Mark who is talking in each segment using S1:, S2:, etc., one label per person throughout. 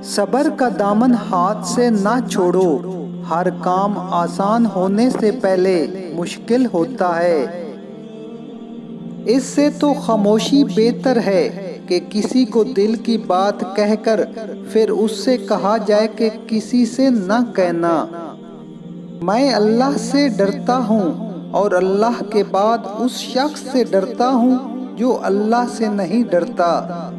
S1: صبر کا دامن ہاتھ سے نہ چھوڑو، ہر کام آسان ہونے سے پہلے مشکل ہوتا ہے۔ اس سے تو خاموشی بہتر ہے کہ کسی کو دل کی بات کہہ کر پھر اس سے کہا جائے کہ کسی سے نہ کہنا۔ میں اللہ سے ڈرتا ہوں اور اللہ کے بعد اس شخص سے ڈرتا ہوں جو اللہ سے نہیں ڈرتا۔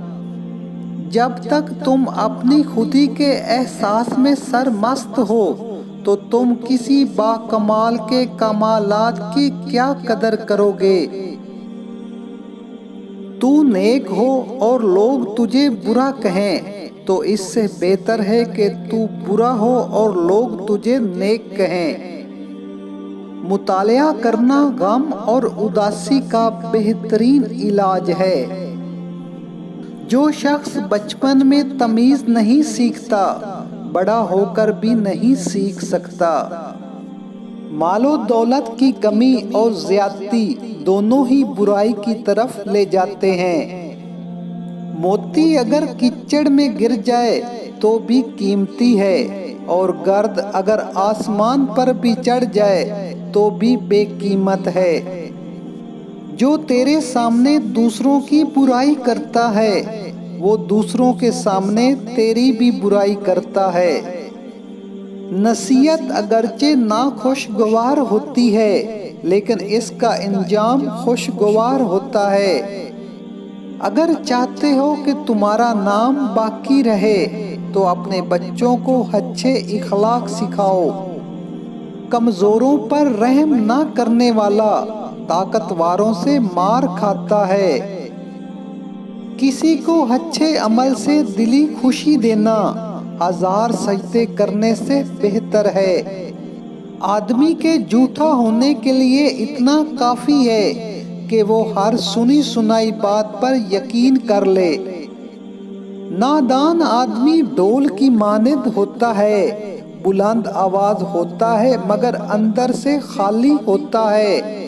S1: جب تک تم اپنی خودی کے احساس میں سرمست ہو تو تم کسی باکمال کے کمالات کی کیا قدر کرو گے؟ تو نیک ہو اور لوگ تجھے برا کہیں تو اس سے بہتر ہے کہ تو برا ہو اور لوگ تجھے نیک کہیں۔ مطالعہ کرنا غم اور اداسی کا بہترین علاج ہے۔ جو شخص بچپن میں تمیز نہیں سیکھتا، بڑا ہو کر بھی نہیں سیکھ سکتا۔ مال و دولت کی کمی اور زیادتی دونوں ہی برائی کی طرف لے جاتے ہیں۔ موتی اگر کیچڑ میں گر جائے تو بھی قیمتی ہے، اور گرد اگر آسمان پر بھی چڑھ جائے تو بھی بے قیمت ہے۔ جو تیرے سامنے دوسروں کی برائی کرتا ہے، وہ دوسروں کے سامنے تیری بھی برائی کرتا ہے۔ نصیحت اگرچہ ناخوشگوار ہوتی ہے، لیکن اس کا انجام خوشگوار ہوتا ہے۔ اگر چاہتے ہو کہ تمہارا نام باقی رہے تو اپنے بچوں کو اچھے اخلاق سکھاؤ۔ کمزوروں پر رحم نہ کرنے والا طاقتوروں سے مار کھاتا ہے۔ کسی کو اچھے عمل سے دلی خوشی دینا 1000 سجدے کرنے سے بہتر ہے۔ آدمی کے جھوٹا ہونے کے لیے اتنا کافی ہے کہ وہ ہر سنی سنائی بات پر یقین کر لے۔ نادان آدمی ڈول کی مانند ہوتا ہے، بلند آواز ہوتا ہے مگر اندر سے خالی ہوتا ہے۔